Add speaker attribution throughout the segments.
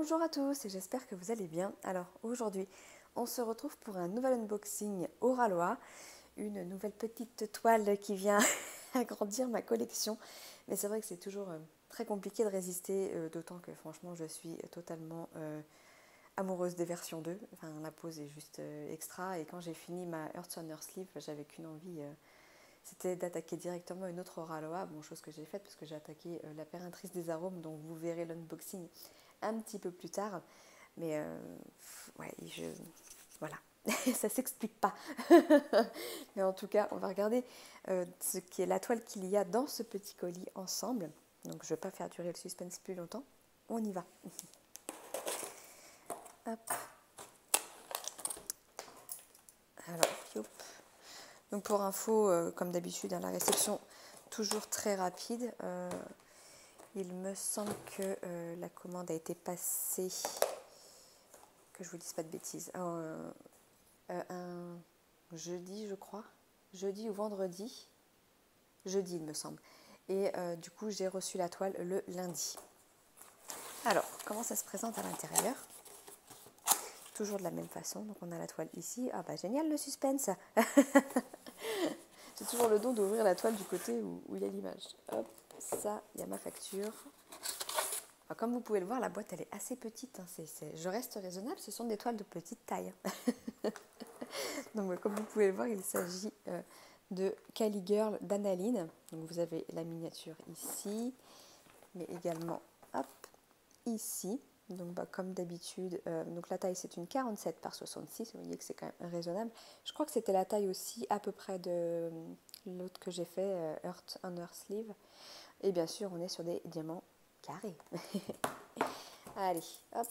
Speaker 1: Bonjour à tous et j'espère que vous allez bien. Alors aujourd'hui, on se retrouve pour un nouvel unboxing Oralois, une nouvelle petite toile qui vient agrandir ma collection. Mais c'est vrai que c'est toujours très compliqué de résister, d'autant que franchement je suis totalement amoureuse des versions 2. Enfin, la pose est juste extra et quand j'ai fini ma Earth on Earth Sleeve, j'avais qu'une envie, c'était d'attaquer directement une autre Oralois. Bon, chose que j'ai faite parce que j'ai attaqué la Péremptrice des Arômes, donc vous verrez l'unboxing un petit peu plus tard, mais ouais, voilà, ça s'explique pas. Mais en tout cas, on va regarder ce qui est la toile qu'il y a dans ce petit colis ensemble. Donc, je vais pas faire durer le suspense plus longtemps. On y va. Hop. Alors, youp. Donc pour info, comme d'habitude, la réception toujours très rapide. Il me semble que la commande a été passée, que je vous dise pas de bêtises, un jeudi, je crois. Jeudi ou vendredi. Jeudi, il me semble. Et du coup, j'ai reçu la toile le lundi. Alors, comment ça se présente à l'intérieur? Toujours de la même façon. Donc, on a la toile ici. Ah bah génial, le suspense. J'ai toujours le don d'ouvrir la toile du côté où il y a l'image. Hop, ça, il y a ma facture. Alors, comme vous pouvez le voir, la boîte, elle est assez petite. Hein. Je reste raisonnable, ce sont des toiles de petite taille. Donc, comme vous pouvez le voir, il s'agit de Cali Girl d'Analine. Donc, vous avez la miniature ici, mais également, hop, ici. Donc, comme d'habitude, donc la taille, c'est une 47 par 66. Vous voyez que c'est quand même raisonnable. Je crois que c'était la taille aussi à peu près de l'autre que j'ai fait, Earth on Earth Sleeve. Et bien sûr, on est sur des diamants carrés. Allez, hop.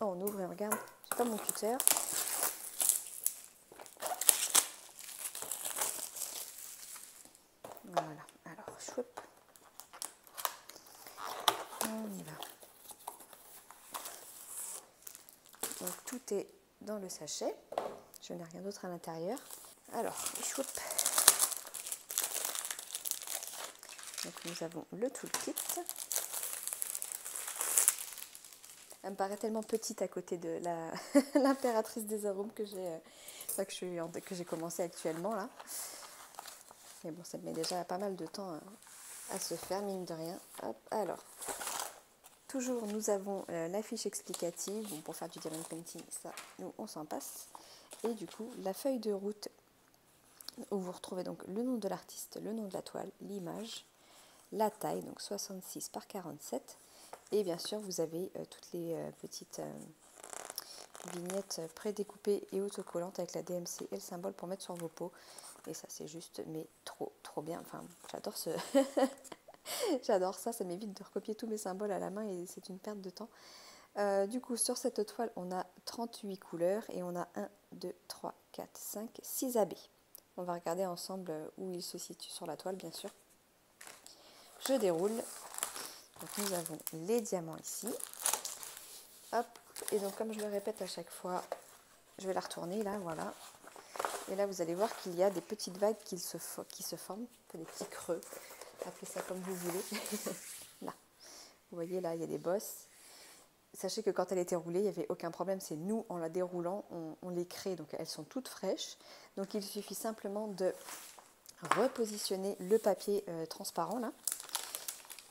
Speaker 1: Oh, on ouvre et on regarde. J'ai pas mon cutter. Voilà. Alors, chouep. On y va. Donc, tout est dans le sachet. Je n'ai rien d'autre à l'intérieur. Alors, chouep. Donc, nous avons le toolkit. Elle me paraît tellement petite à côté de l'impératrice des arômes que j'ai commencé actuellement là. Mais bon, ça me met déjà pas mal de temps à se faire, mine de rien. Hop, alors, toujours nous avons la fiche explicative. Bon, pour faire du diamond painting, ça, nous, on s'en passe. Et du coup, la feuille de route où vous retrouvez donc le nom de l'artiste, le nom de la toile, l'image, la taille, donc 66 par 47. Et bien sûr, vous avez toutes les petites vignettes prédécoupées et autocollantes avec la DMC et le symbole pour mettre sur vos pots. Et ça, c'est juste, mais trop bien. Enfin, j'adore j'adore ça. Ça m'évite de recopier tous mes symboles à la main et c'est une perte de temps. Du coup, sur cette toile, on a 38 couleurs et on a 1, 2, 3, 4, 5, 6 abbés. On va regarder ensemble où ils se situent sur la toile, bien sûr. Je déroule. Donc, nous avons les diamants ici. Hop. Et donc, comme je le répète à chaque fois, je vais la retourner là, voilà. Et là, vous allez voir qu'il y a des petites vagues qui se forment, des petits creux. Appelez ça comme vous voulez. Là, vous voyez, là, il y a des bosses. Sachez que quand elle était roulée, il n'y avait aucun problème. C'est nous, en la déroulant, on les crée. Donc, elles sont toutes fraîches. Donc, il suffit simplement de repositionner le papier transparent, là.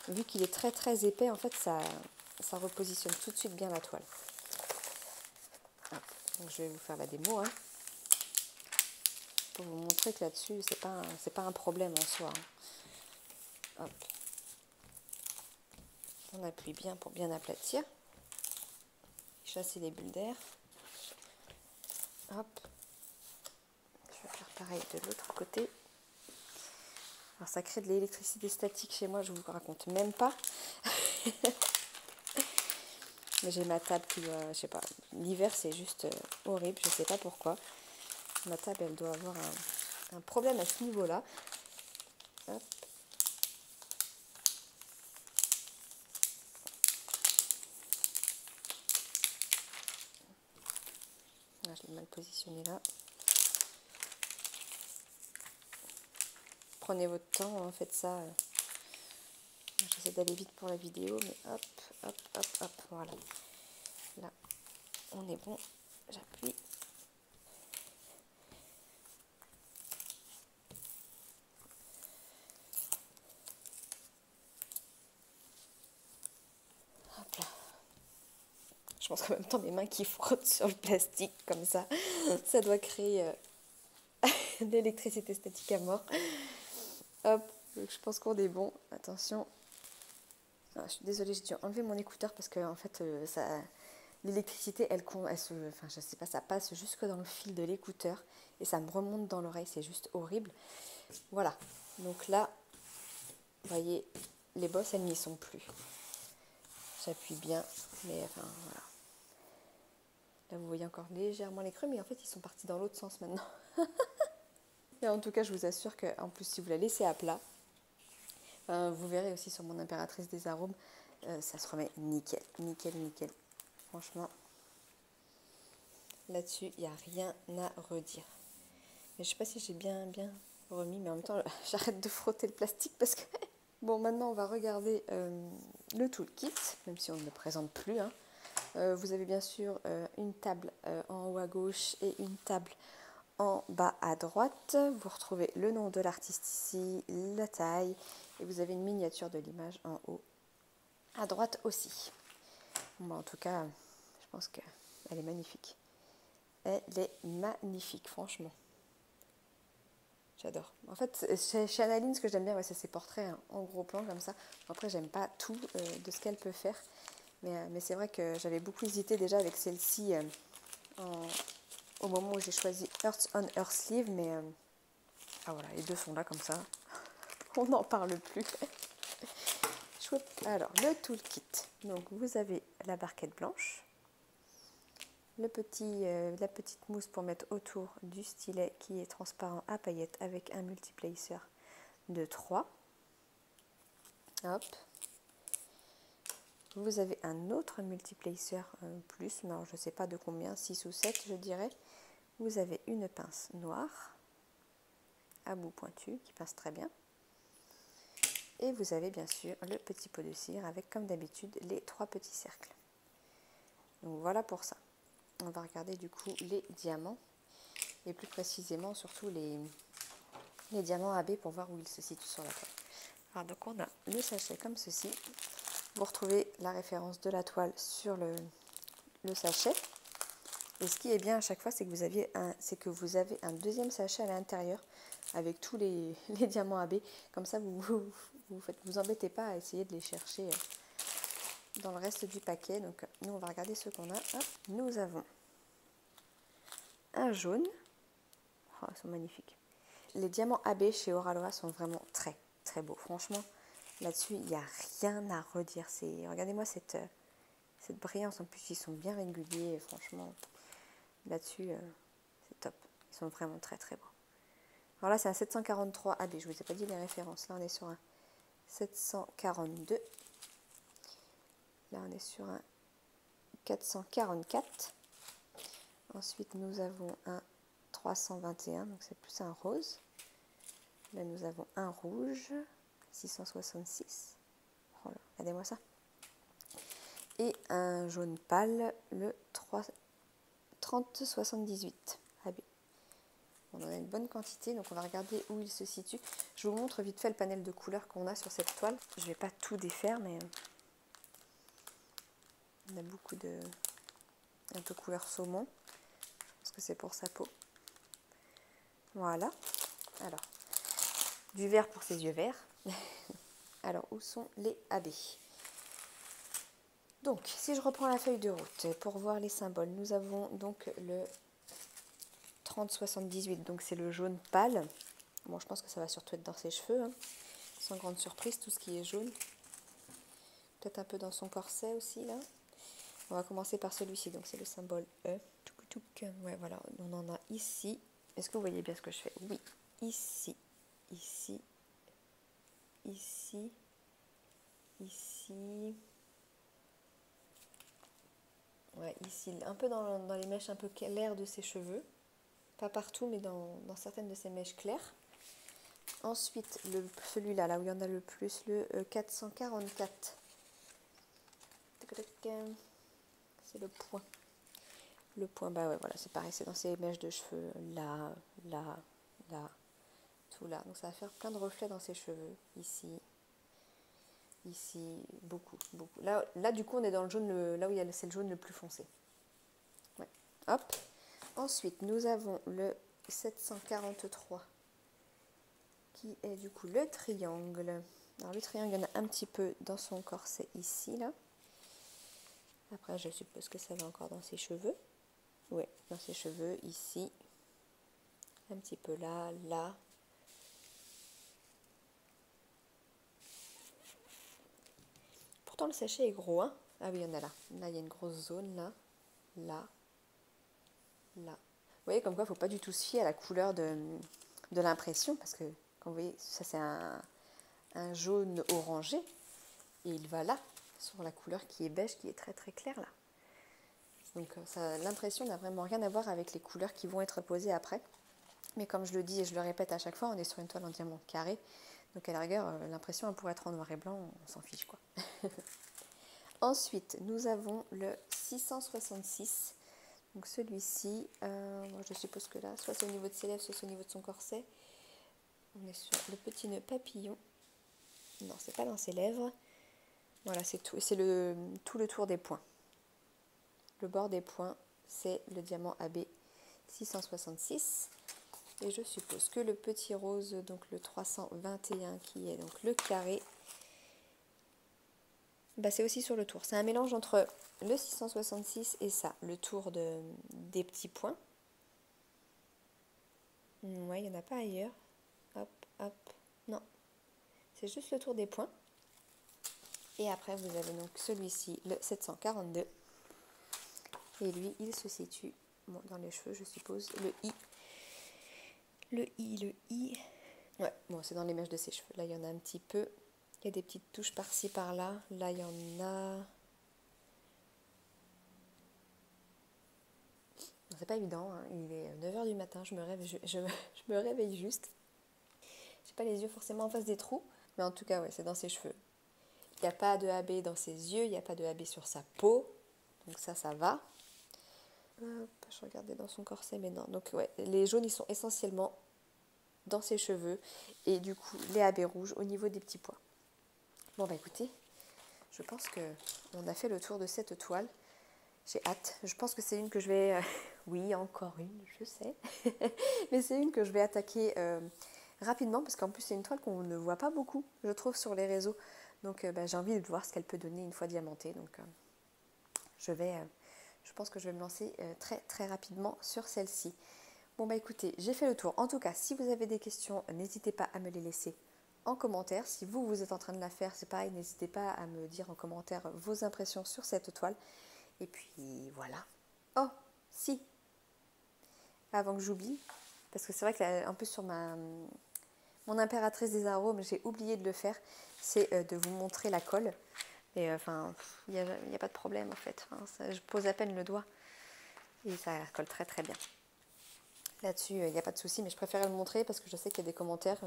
Speaker 1: Vu qu'il est très épais, en fait, ça repositionne tout de suite bien la toile. Donc, je vais vous faire la démo, hein, pour vous montrer que là-dessus, c'est pas un problème en soi. Hein. Hop. On appuie bien pour bien aplatir. Chasser les bulles d'air. Hop. Je vais faire pareil de l'autre côté. Alors ça crée de l'électricité statique chez moi, je vous raconte même pas. Mais j'ai ma table qui doit, je sais pas, l'hiver c'est juste horrible, je sais pas pourquoi. Ma table elle doit avoir un problème à ce niveau-là. Hop. Là, je l'ai mal positionné là. Prenez votre temps, hein, faites ça J'essaie d'aller vite pour la vidéo, mais hop, hop, hop, hop, voilà. Là, on est bon. J'appuie. Hop là. Je pense qu'en même temps, mes mains qui frottent sur le plastique comme ça doit créer de l'électricité statique à mort. Hop, donc je pense qu'on est bon. Attention. Ah, je suis désolée, j'ai dû enlever mon écouteur parce que en fait, l'électricité, enfin, je sais pas, ça passe jusque dans le fil de l'écouteur et ça me remonte dans l'oreille, c'est juste horrible. Voilà. Donc là, vous voyez, les bosses, elles n'y sont plus. J'appuie bien, mais enfin voilà. Là, vous voyez encore légèrement les creux, mais en fait, ils sont partis dans l'autre sens maintenant. Et en tout cas, je vous assure qu'en plus, si vous la laissez à plat, vous verrez aussi sur mon impératrice des arômes, ça se remet nickel, nickel, nickel. Franchement, là-dessus, il n'y a rien à redire. Mais je sais pas si j'ai bien remis, mais en même temps, j'arrête de frotter le plastique parce que... Bon, maintenant, on va regarder le toolkit, même si on ne le présente plus, hein. Vous avez bien sûr une table en haut à gauche et une table en bas à droite. Vous retrouvez le nom de l'artiste ici, la taille, et vous avez une miniature de l'image en haut à droite aussi. Bon, bah, en tout cas, je pense qu'elle est magnifique. Elle est magnifique, franchement. J'adore. En fait, chez Analine, ce que j'aime bien, ouais, c'est ses portraits hein, en gros plan comme ça. Après, j'aime pas tout de ce qu'elle peut faire. Mais c'est vrai que j'avais beaucoup hésité déjà avec celle-ci au moment où j'ai choisi Earth on Earth Sleeve. Mais ah voilà, les deux sont là comme ça. On n'en parle plus. Chouette. Alors, le toolkit. Donc, vous avez la barquette blanche. La petite mousse pour mettre autour du stylet qui est transparent à paillettes avec un multiplacer de 3. Hop. Vous avez un autre multiplacer plus, mais alors je ne sais pas de combien, 6 ou 7 je dirais. Vous avez une pince noire à bout pointu qui passe très bien. Et vous avez bien sûr le petit pot de cire avec comme d'habitude les 3 petits cercles. Donc voilà pour ça. On va regarder du coup les diamants et plus précisément surtout les diamants AB pour voir où ils se situent sur la toile. Alors donc on a le sachet comme ceci. Vous retrouvez la référence de la toile sur le sachet. Et ce qui est bien à chaque fois, c'est que vous avez un deuxième sachet à l'intérieur avec tous les diamants AB. Comme ça, vous embêtez pas à essayer de les chercher dans le reste du paquet. Donc nous, on va regarder ce qu'on a. Hop, nous avons un jaune. Oh, ils sont magnifiques. Les diamants AB chez Oraloa sont vraiment très très beaux. Franchement, là-dessus, il n'y a rien à redire. Regardez-moi cette brillance. En plus, ils sont bien réguliers. Franchement, là-dessus, c'est top. Ils sont vraiment très très beaux. Alors là, c'est un 743 AB. Je ne vous ai pas dit les références. Là, on est sur un 742. Là, on est sur un 444. Ensuite, nous avons un 321. Donc, c'est plus un rose. Là, nous avons un rouge. 666. Oh là, regardez-moi ça. Et un jaune pâle, le 3078 AB. On en a une bonne quantité, donc on va regarder où il se situe. Je vous montre vite fait le panel de couleurs qu'on a sur cette toile. Je ne vais pas tout défaire, mais on a beaucoup un peu couleur saumon. Je pense que c'est pour sa peau. Voilà. Alors, du vert pour ses yeux verts. Alors, où sont les AB? Donc, si je reprends la feuille de route pour voir les symboles, nous avons donc le 3078, donc c'est le jaune pâle. Bon, je pense que ça va surtout être dans ses cheveux, hein. Sans grande surprise, tout ce qui est jaune. Peut-être un peu dans son corset aussi, là. On va commencer par celui-ci, donc c'est le symbole E. Ouais, voilà, on en a ici. Est-ce que vous voyez bien ce que je fais? Oui, ici, ici, ici, ici. Ouais, ici, un peu dans les mèches un peu claires de ses cheveux. Pas partout, mais dans certaines de ces mèches claires. Ensuite, celui-là, là où il y en a le plus, le 444. C'est le point. Le point, bah ouais, voilà, c'est pareil, c'est dans ces mèches de cheveux, là, là, là, tout là. Donc ça va faire plein de reflets dans ses cheveux, ici, ici, beaucoup, beaucoup. Là du coup, on est dans le jaune, là où c'est le jaune le plus foncé. Ouais. Hop. Ensuite, nous avons le 743, qui est du coup le triangle. Alors le triangle, il y en a un petit peu dans son corset ici, là. Après, je suppose que ça va encore dans ses cheveux. Ouais, dans ses cheveux, ici. Un petit peu là, là. Pourtant, le sachet est gros, hein. Ah oui, il y en a là. Là, il y a une grosse zone, là. Là. Là. Vous voyez, comme quoi, il ne faut pas du tout se fier à la couleur de l'impression. Parce que, comme vous voyez, ça, c'est un jaune orangé. Et il va là, sur la couleur qui est beige, qui est très très claire, là. Donc, l'impression n'a vraiment rien à voir avec les couleurs qui vont être posées après. Mais comme je le dis et je le répète à chaque fois, on est sur une toile en diamant carré. Donc à la rigueur, l'impression elle pourrait être en noir et blanc, on s'en fiche quoi. Ensuite, nous avons le 666. Donc celui-ci, je suppose que là, soit c'est au niveau de ses lèvres, soit c'est au niveau de son corset. On est sur le petit nœud papillon. Non, c'est pas dans ses lèvres. Voilà, c'est tout. C'est tout le tour des points. Le bord des points, c'est le diamant AB 666. Et je suppose que le petit rose, donc le 321 qui est donc le carré, bah c'est aussi sur le tour. C'est un mélange entre le 666 et ça, le tour des petits points. Ouais, il n'y en a pas ailleurs. Hop, hop, non. C'est juste le tour des points. Et après, vous avez donc celui-ci, le 742. Et lui, il se situe dans les cheveux, je suppose, le I. Le I. Ouais, bon, c'est dans les mèches de ses cheveux. Là, il y en a un petit peu. Il y a des petites touches par-ci, par-là. Là, il y en a... C'est pas évident, hein. Il est 9h du matin, je me réveille juste. J'ai pas les yeux forcément en face des trous, mais en tout cas, ouais, c'est dans ses cheveux. Il n'y a pas de AB dans ses yeux, il n'y a pas de AB sur sa peau. Donc ça va. Hop, je regardais dans son corset, mais non. Donc ouais, les jaunes, ils sont essentiellement dans ses cheveux. Et du coup, les AB rouges au niveau des petits pois. Bon bah écoutez, je pense qu'on a fait le tour de cette toile. J'ai hâte. Je pense que c'est une que je vais... oui, encore une, je sais. Mais c'est une que je vais attaquer rapidement parce qu'en plus c'est une toile qu'on ne voit pas beaucoup, je trouve, sur les réseaux. Donc j'ai envie de voir ce qu'elle peut donner une fois diamantée. Donc je pense que je vais me lancer très très rapidement sur celle-ci. Bon bah écoutez, j'ai fait le tour. En tout cas, si vous avez des questions, n'hésitez pas à me les laisser en commentaire. Si vous êtes en train de la faire, c'est pareil, n'hésitez pas à me dire en commentaire vos impressions sur cette toile. Et puis voilà. Oh, si, avant que j'oublie, parce que c'est vrai qu'en plus sur mon impératrice des arômes, j'ai oublié de le faire, c'est de vous montrer la colle. Et enfin, il n'y a pas de problème en fait. Hein, je pose à peine le doigt et ça colle très très bien. Là-dessus, il n'y a pas de souci, mais je préférais le montrer parce que je sais qu'il y a des commentaires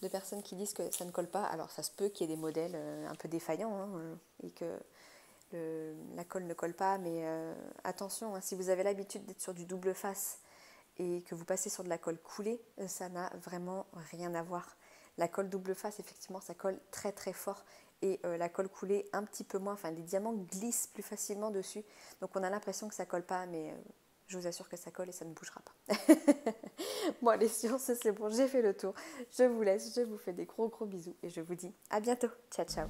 Speaker 1: de personnes qui disent que ça ne colle pas. Alors ça se peut qu'il y ait des modèles un peu défaillants hein, et que la colle ne colle pas, mais attention, hein, si vous avez l'habitude d'être sur du double face et que vous passez sur de la colle coulée, ça n'a vraiment rien à voir. La colle double face, effectivement, ça colle très très fort et la colle coulée un petit peu moins, enfin les diamants glissent plus facilement dessus, donc on a l'impression que ça colle pas, mais je vous assure que ça colle et ça ne bougera pas. Bon allez, sur ce c'est bon, j'ai fait le tour, je vous laisse, je vous fais des gros bisous et je vous dis à bientôt, ciao ciao.